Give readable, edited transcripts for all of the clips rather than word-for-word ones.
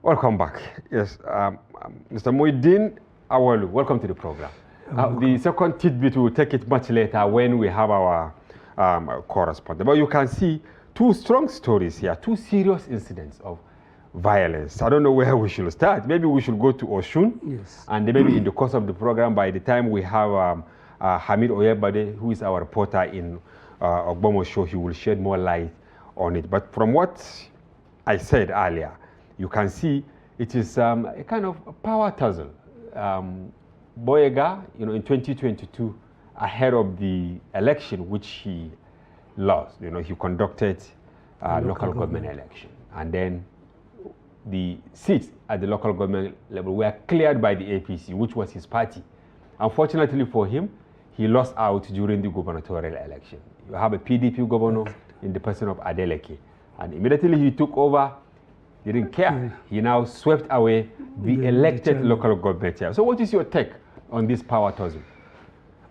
Welcome back. Yes, Mr. Muhuyiddeen Auwalu, welcome to the program. The second tidbit, we will take it much later when we have our correspondent. But you can see two strong stories here, two serious incidents of violence. I don't know where we should start. Maybe we should go to Osun. Yes. And then maybe in the course of the program, by the time we have Hamid Oyebade, who is our reporter in Ogbomo Show, he will shed more light on it. But from what I said earlier, you can see it is a kind of power tussle. Boyega, in 2022, ahead of the election, which he lost, he conducted local government election. And then the seats at the local government level were cleared by the APC, which was his party. Unfortunately for him, he lost out during the gubernatorial election. You have a PDP governor in the person of Adeleke. And immediately he took over. He didn't care. He now swept away the elected local government chair. So what is your take on this power tussle?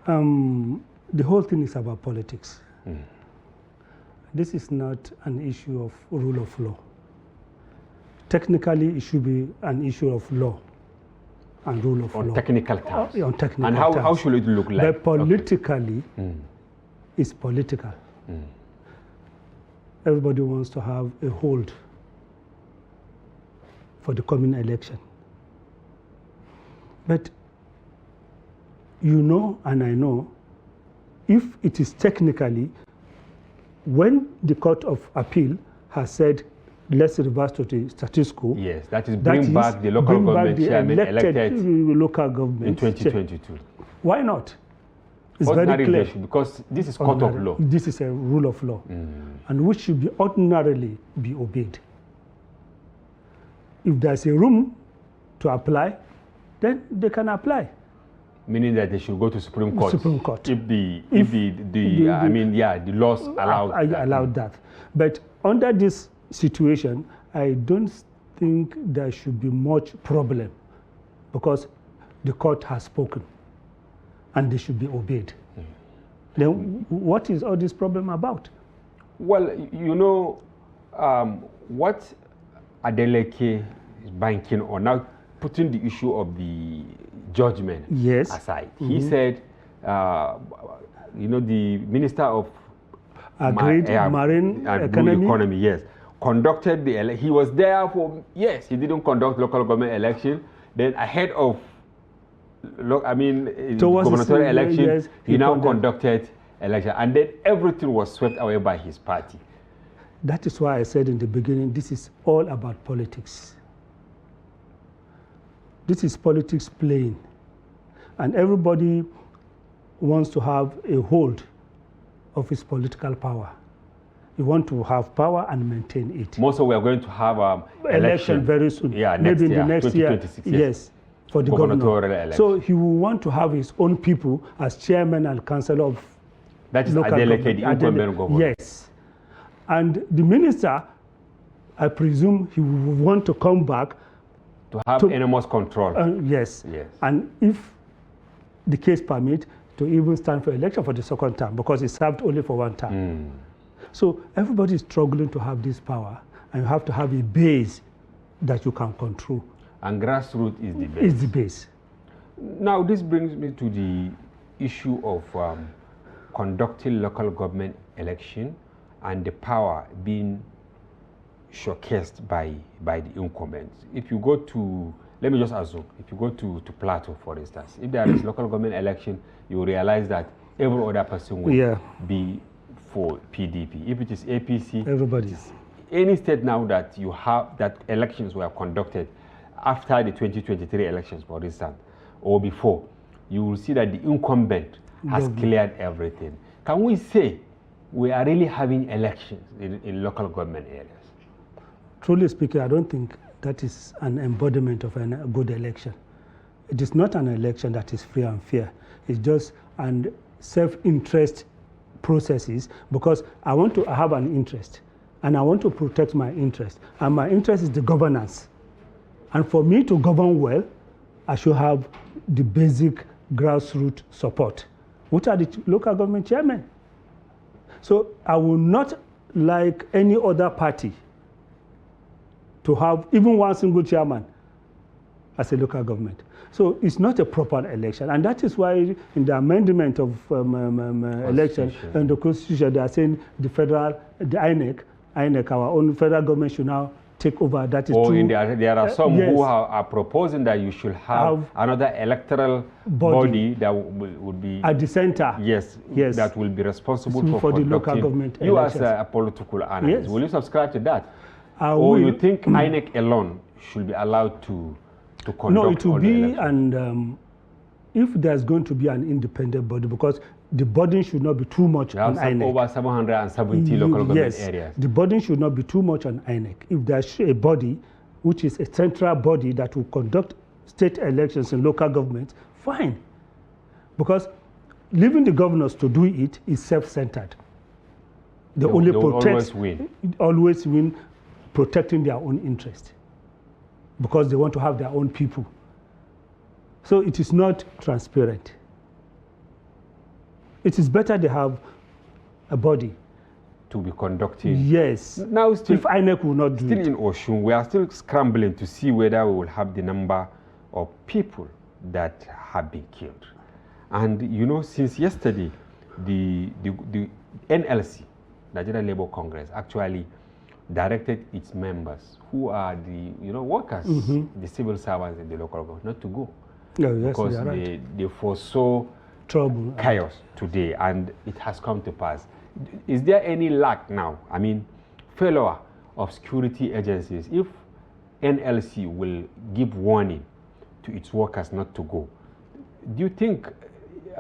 The whole thing is about politics. This is not an issue of rule of law. Technically, it should be an issue of law and rule of law. On technical terms. On technical and terms. How should it look like? But politically, it's political. Everybody wants to have a hold for the coming election. But you know, and I know, if it is technically, when the Court of Appeal has said, let's reverse to the status quo. Yes, that is bring back the local government chairman elected local government in 2022. Why not? It's Ordinary very clear. Because this is court of law. This is a rule of law, and which should be ordinarily be obeyed. If there's a room to apply, then they can apply. Meaning that they should go to Supreme Court. Supreme Court. If the laws allowed that. But under this situation, I don't think there should be much problem, because the court has spoken and they should be obeyed. Then what is all this problem about? Well, what Adeleke is banking on, now putting the issue of the judgment aside, he said, the Minister of Marine Economy, yes, conducted the election. He was there for, yes, he didn't conduct local government election. Then ahead of, gubernatorial election, he now conducted election. And then everything was swept away by his party. That is why I said in the beginning, this is all about politics. This is politics playing. And everybody wants to have a hold of his political power. You want to have power and maintain it. Also, we are going to have election very soon. Yeah, maybe in the next year. 2026. Yes, for the gubernatorial governor. election. So he will want to have his own people as chairman and councillor of. That is Adeleke, the incumbent governor. Yes, and the minister, I presume he will want to come back to have enormous control. Yes. And if the case permit, to even stand for election for the second term, because he served only for one term. So everybody is struggling to have this power, and you have to have a base that you can control. And grassroots is the base. Is the base. Now this brings me to the issue of conducting local government election and the power being showcased by the incumbents. If you go to, let me just assume, if you go to Plateau, for instance, if there is local government election, you will realize that every other person will be for PDP. If it is APC, everybody. Any state now that you have, that elections were conducted after the 2023 elections, for instance, or before, you will see that the incumbent has cleared everything. Can we say we are really having elections in local government areas? Truly speaking, I don't think that is an embodiment of a good election. It is not an election that is free and fair. It's just an self-interest processes, because I want to have an interest and I want to protect my interest. And my interest is the governance. And for me to govern well, I should have the basic grassroots support, which are the local government chairmen. So I will not, like any other party, to have even one single chairman as a local government. So it's not a proper election, and that is why in the amendment of election and the constitution, they are saying the INEC, our own federal government, should now take over. That is true. There are some who are proposing that you should have another electoral body that would be at the center. Yes, that will be responsible for the local government you elections. As a political analyst. Yes. Will you subscribe to that? Or you think INEC alone should be allowed to conduct? No, it will be, elections? and if there's going to be an independent body, because the burden should not be too much on INEC. Over 770 local government areas. The burden should not be too much on INEC. If there's a body, which is a central body that will conduct state elections in local government, fine. Because leaving the governors to do it is self-centered. They always win, protecting their own interest, because they want to have their own people. So it is not transparent. It is better they have a body to be conducting. Yes. Now, still, if INEC will not do it. Still in Osun, we are still scrambling to see whether we will have the number of people that have been killed. And you know, since yesterday, the NLC, Nigerian Labour Congress, actually directed its members, who are the workers, the civil servants in the local government, not to go. Because they foresaw trouble, chaos today, and it has come to pass. Is there any lack now? I mean, failure of security agencies. If NLC will give warning to its workers not to go, do you think,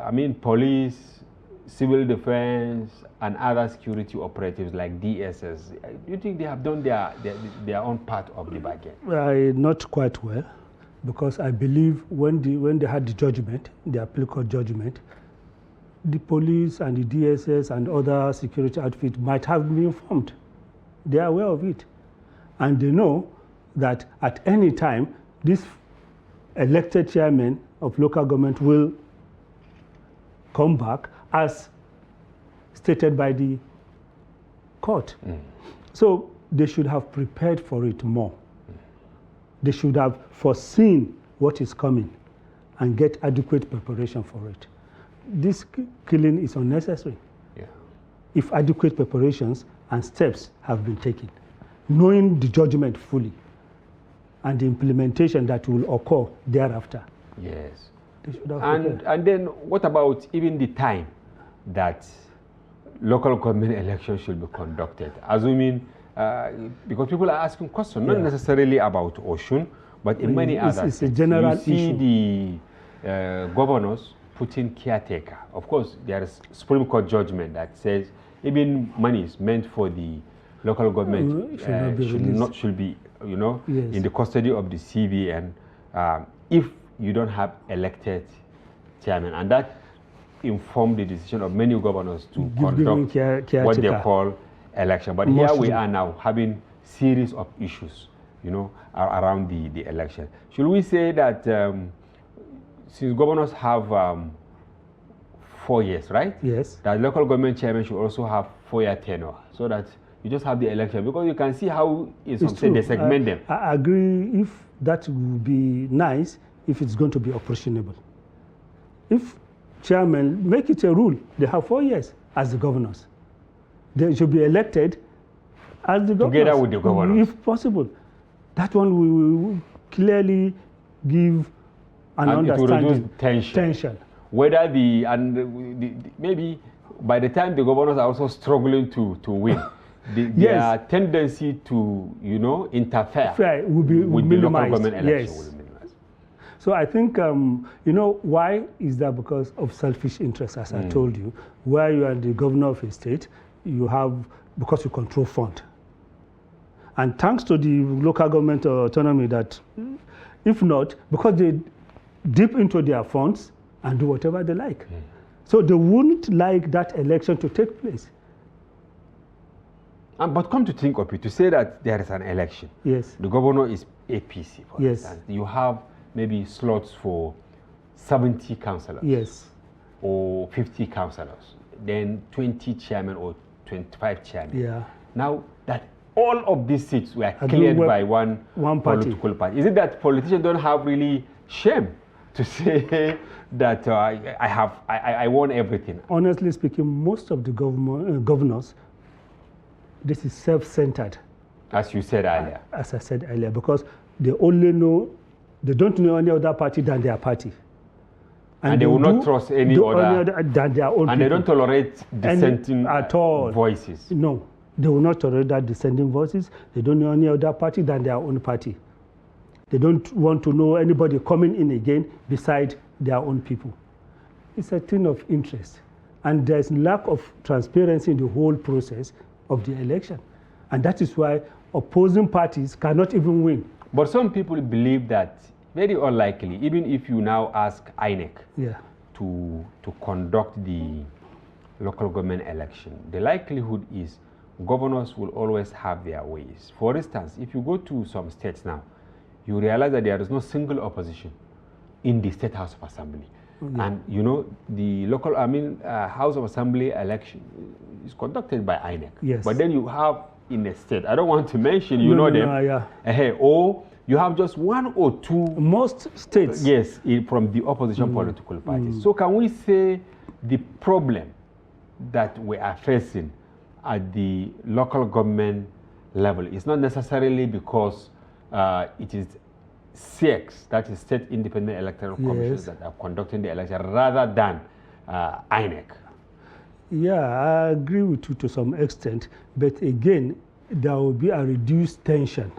I mean, police, civil defense, and other security operatives like DSS, do you think they have done their own part of the bargain? Not quite well, because I believe when they had the judgment, the applicable judgment, the police and the DSS and other security outfits might have been informed. They are aware of it. And they know that at any time, this elected chairman of local government will come back as stated by the court. So they should have prepared for it more. They should have foreseen what is coming and get adequate preparation for it. This killing is unnecessary. If adequate preparations and steps have been taken, knowing the judgment fully and the implementation that will occur thereafter. Yes. They should have and then what about even the time that local government elections should be conducted? Assuming, because people are asking questions, not necessarily about Osun, but in many others. It's a general issue. You see the governors putting caretaker. Of course, there is Supreme Court judgment that says even money is meant for the local government should be in the custody of the CBN if you don't have elected chairman, and that informed the decision of many governors to conduct what they call election. But here we are now having series of issues, around the election. Should we say that since governors have 4 years, right? Yes. That local government chairman should also have 4-year tenure, so that you just have the election, because you can see how in some states they segment them. I agree. If that would be nice, if it's going to be operationable. If chairman, make it a rule, they have 4 years as the governors. They should be elected as the governors. Together with the governors. If possible. That one will clearly give an understanding. It will reduce tension. Whether maybe by the time the governors are also struggling to win, their tendency to interfere with the local government election will be minimized. So I think why is that? Because of selfish interests, as I told you. Where you are the governor of a state, because you control fund. And thanks to the local government autonomy, that if not, because they dip into their funds and do whatever they like. So they wouldn't like that election to take place. But come to think of it, to say that there is an election. Yes. The governor is APC, for instance. You have maybe slots for 70 councillors. Yes. Or 50 councillors. Then 20 chairmen or 25 chairmen. Yeah. Now that all of these seats were cleared by one political party. Is it that politicians don't have really shame to say that I won everything? Honestly speaking, most of the governors, this is self-centered. As you said earlier. As I said earlier, because they only know, they don't know any other party than their party. And they will not trust any other than their own and people. They don't tolerate dissenting at all. Voices. No, they will not tolerate that dissenting voices. They don't know any other party than their own party. They don't want to know anybody coming in again beside their own people. It's a thing of interest. And there's lack of transparency in the whole process of the election. And that is why opposing parties cannot even win. But some people believe that very unlikely, even if you now ask INEC to conduct the local government election, the likelihood is governors will always have their ways. For instance, if you go to some states now, you realize that there is no single opposition in the State House of Assembly. And you know, the local, House of Assembly election is conducted by INEC. Yes. But then you have in a state, I don't want to mention, you know them, or you have just one or two. Most states. Yes, from the opposition political parties. So can we say the problem that we are facing at the local government level is not necessarily because it is SIECs, that is State Independent Electoral Commissions, that are conducting the election rather than INEC? Yeah, I agree with you to some extent, but again, there will be a reduced tension.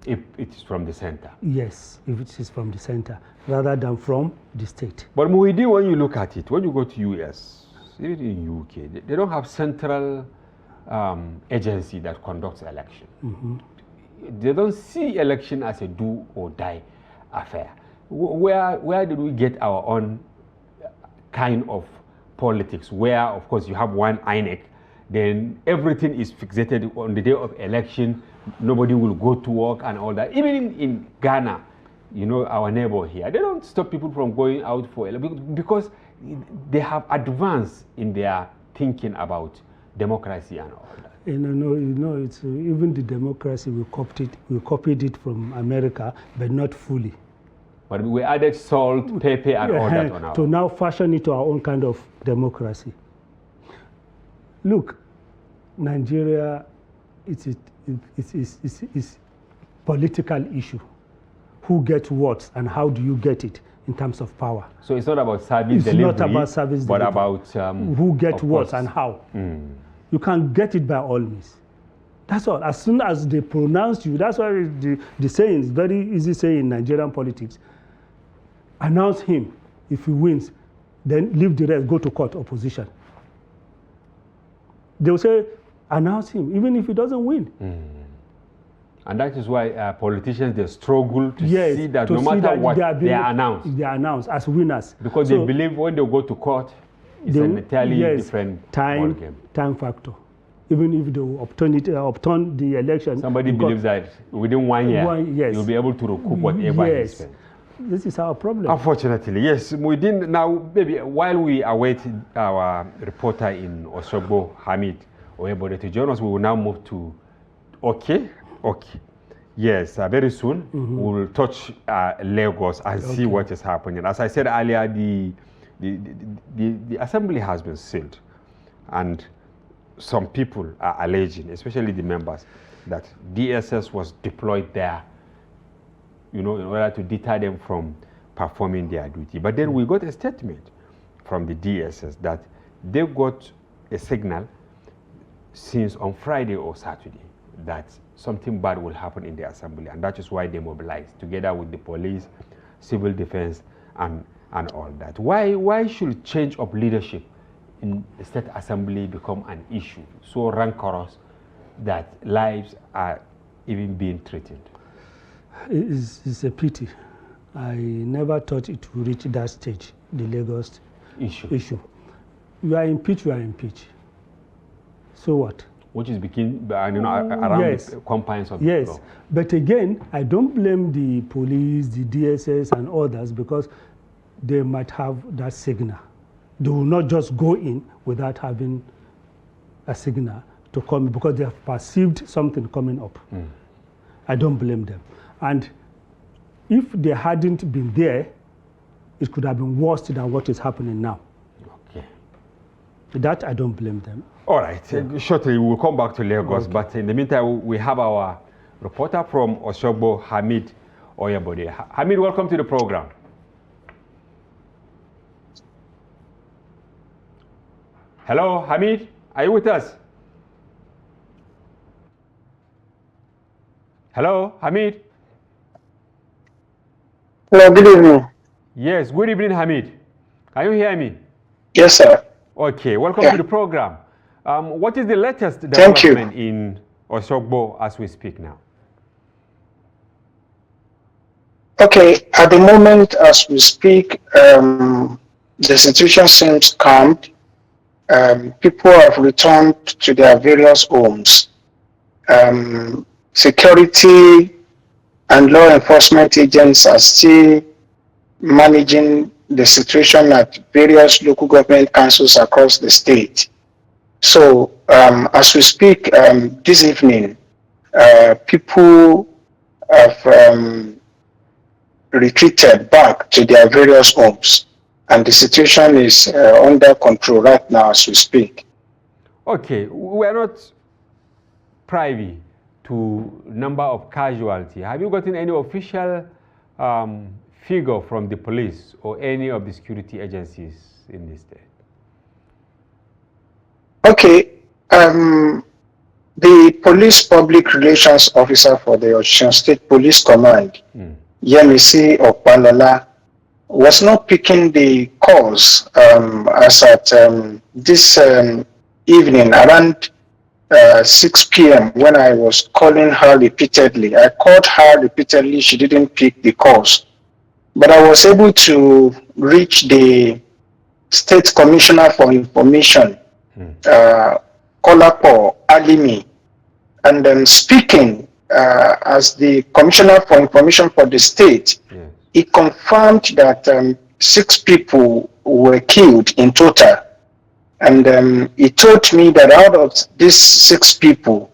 If it is from the center? Yes, if it is from the center, rather than from the state. But Muhuyiddeen, when you look at it, when you go to US, even in UK, they don't have central agency that conducts election. They don't see election as a do or die affair. Where did we get our own kind of politics where, of course, you have one INEC, then everything is fixated on the day of election, nobody will go to work and all that. Even in Ghana, you know, our neighbor here, they don't stop people from going out for election because they have advanced in their thinking about democracy and all that. You know, it's even the democracy, we copied it from America, but not fully. But we added salt, pepper, and all that on our to now fashion it to our own kind of democracy. Look, Nigeria, it's political issue. Who gets what and how do you get it in terms of power? So it's not about service delivery. It's not about service but delivery. about who gets what and how. You can get it by all means. That's all. As soon as they pronounce you, that's why the saying is very easy saying in Nigerian politics. Announce him. If he wins, then leave the rest, go to court, opposition. They will say, announce him, even if he doesn't win. And that is why politicians, they struggle to see that no matter what, they are announced. They are announced as winners. Because they believe when they go to court, it's an entirely different ballgame. Time factor. Even if they upturn the election. Somebody believes that within 1 year, you'll be able to recoup whatever he spent. This is our problem. Unfortunately, yes. Muhuyiddeen, now, maybe while we await our reporter in Osogbo, Hamid Oyebode, to join us, we will now move to Okay. Yes, very soon we'll touch Lagos and see what is happening. As I said earlier, the assembly has been sealed, and some people are alleging, especially the members, that DSS was deployed there, you know, in order to deter them from performing their duty. But then we got a statement from the DSS that they got a signal since on Friday or Saturday that something bad will happen in the assembly, and that is why they mobilized together with the police, civil defense, and all that. Why should change of leadership in the state assembly become an issue so rancorous that lives are even being threatened? It's a pity. I never thought it would reach that stage, the Lagos issue. You are impeached. So what? Which is around the confines of the law. But again, I don't blame the police, the DSS, and others because they might have that signal. They will not just go in without having a signal to come because they have perceived something coming up. I don't blame them. And if they hadn't been there, it could have been worse than what is happening now. Okay. That I don't blame them. All right. Shortly, we'll come back to Lagos. Okay. But in the meantime, we have our reporter from Osogbo, Hamid Oyabode. Hamid, welcome to the program. Hello, Hamid. Are you with us? Hello, Hamid. Hello, good evening. Yes, good evening, Hamid. Can you hear me? Yes, sir. Okay, welcome to the program. What is the latest development in Osogbo as we speak now? Okay, at the moment as we speak, the situation seems calmed. People have returned to their various homes. Security and law enforcement agents are still managing the situation at various local government councils across the state. So as we speak this evening, people have retreated back to their various homes, and the situation is under control right now as we speak. Okay, we are not privy to number of casualty. Have you gotten any official figure from the police or any of the security agencies in this state? Okay, the police public relations officer for the Osun State Police Command, Yemisi Opalola, was not picking the calls as at this evening around 6 p.m. when I was calling her repeatedly. I called her repeatedly, she didn't pick the calls. But I was able to reach the State Commissioner for Information, Kolapo Alimi, and then speaking as the Commissioner for Information for the state, he confirmed that 6 people were killed in total. And he told me that out of these 6 people,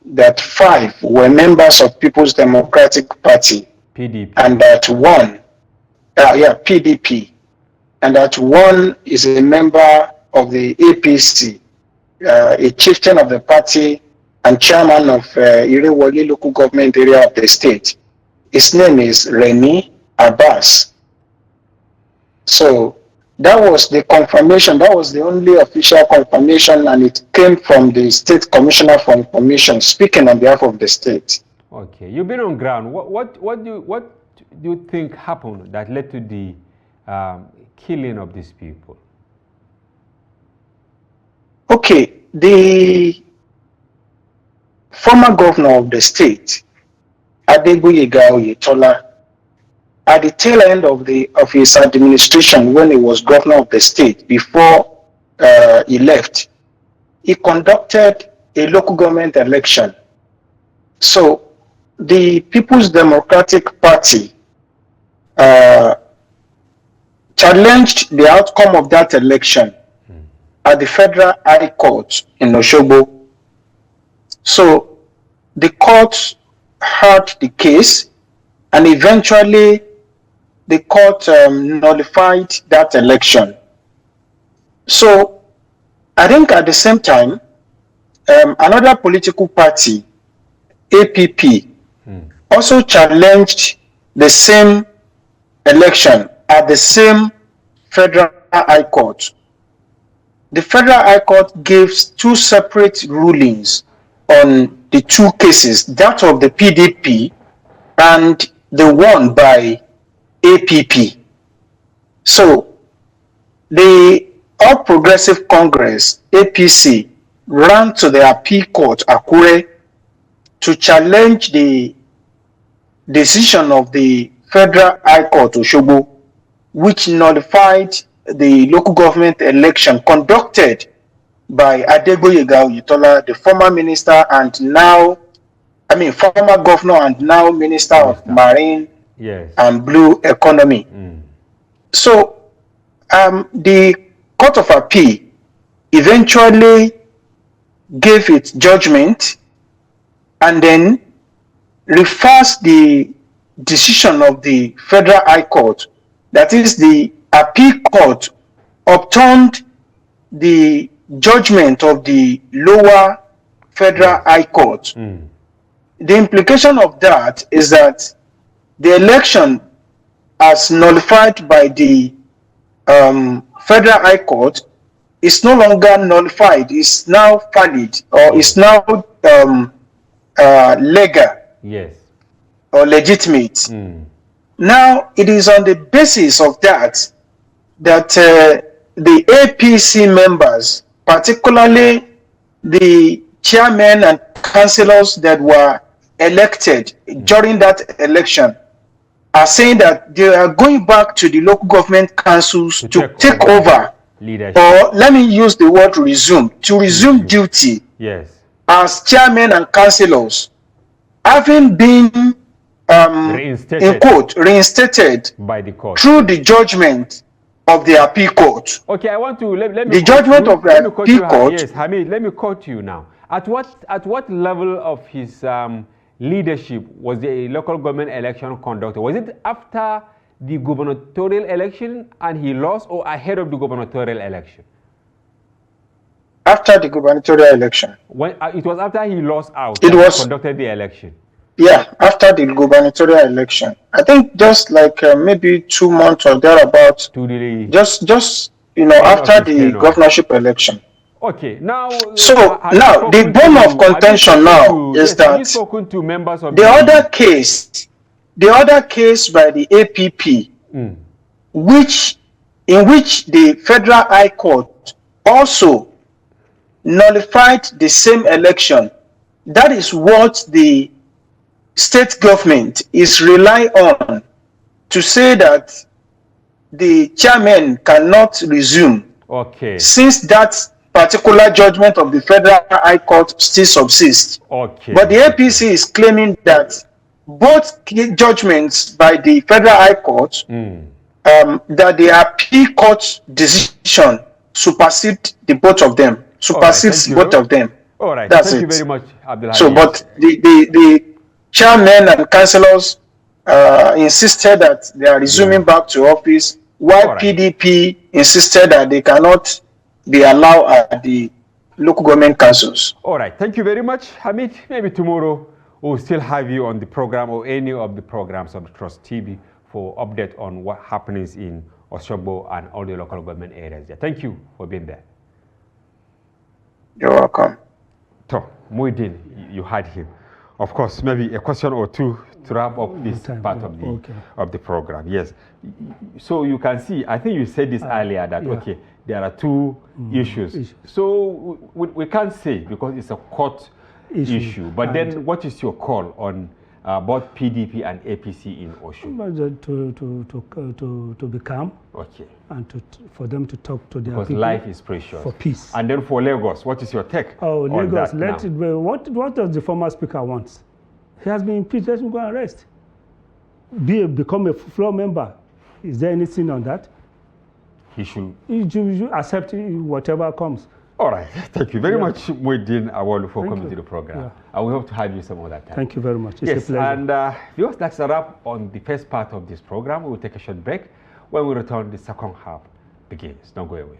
that 5 were members of People's Democratic Party, PDP, and that 1, PDP, and that 1 is a member of the APC, a chieftain of the party and chairman of Irewoli local government area of the state. His name is Remy Abbas. So that was the confirmation. That was the only official confirmation, and it came from the State Commissioner for Information speaking on behalf of the state. Okay, you've been on ground. What do you think happened that led to the killing of these people? Okay, the former governor of the state, Adegboyega Oyetola, at the tail end of his administration when he was governor of the state, before he left, he conducted a local government election. So the People's Democratic Party challenged the outcome of that election at the Federal High Court in Osogbo. So the court heard the case, and eventually the court nullified that election. So I think at the same time, another political party, APP, also challenged the same election at the same Federal High Court. The Federal High Court gave 2 separate rulings on the 2 cases, that of the PDP and the one by APP. So the All Progressive Congress, APC, ran to the appeal court, Akure, to challenge the decision of the Federal High Court, Osogbo, which nullified the local government election conducted by Adegboyega Oyetola, the former minister and now, former governor and now Minister of Marine and Blue Economy. So the Court of Appeal eventually gave its judgment and then refers the decision of the Federal High Court, that is the appeal court, upturned the judgment of the lower Federal High Court. The implication of that is that the election as nullified by the Federal High Court is no longer nullified, is now valid, or is now legal, yes, or legitimate. Now, it is on the basis of that that the APC members, particularly the chairmen and councillors that were elected during that election, are saying that they are going back to the local government councils to take over leadership, or let me use the word resume, to resume duty, yes, as chairmen and councillors, having been in quote reinstated by the court through the judgment of the appeal court. Okay, I want to let me the judgment of the appeal court. Yes, Hamid, let me quote you now. At what level of his leadership was the local government election conducted? Was it after the gubernatorial election and he lost, or ahead of the gubernatorial election? After the gubernatorial election. When it was after he lost out, it was conducted the election. Yeah, after the gubernatorial election. I think just like maybe 2 months or thereabouts. Just you know, after the governorship election. Okay, now. So now the bone of contention now is that to members of the other case by the APP, in which the Federal High Court also nullified the same election. That is what the state government is relying on to say that the chairman cannot resume. Okay. Since that particular judgment of the Federal High Court still subsists. Okay. But the APC is claiming that both judgments by the Federal High Court, that the appeal court decision supersedes the both of them. Supersedes both of them. All right. That's Thank it. you very much, Abdullah. So, but the chairmen and councillors insisted that they are resuming back to office, while PDP insisted that they cannot be allowed at the local government councils. All right. Thank you very much, Hamid. Maybe tomorrow we'll still have you on the program or any of the programs of the Trust TV for update on what happens in Osogbo and all the local government areas there. Thank you for being there. You're welcome. So, Muhuyiddeen, you had him. Of course, maybe a question or two to wrap up this part of the program. Yes. So you can see, I think you said this earlier that, okay, there are two issues. So we can't say because it's a court issue. But then what is your call on both PDP and APC in Osun? To be calm. Okay. And for them to talk to their people. Because life is precious. For peace. And then for Lagos, what is your take on Lagos, that what does the former speaker want? He has been impeached. Let him go and rest. Become a floor member. Is there anything on that? He should accept whatever comes. All right. Thank you very much, Muhuyiddeen Auwalu, for coming to the program. And we hope to have you some other time. Thank you very much. It's a pleasure. And viewers, that's a wrap on the first part of this program. We will take a short break. When we return, the second half begins. Don't go away.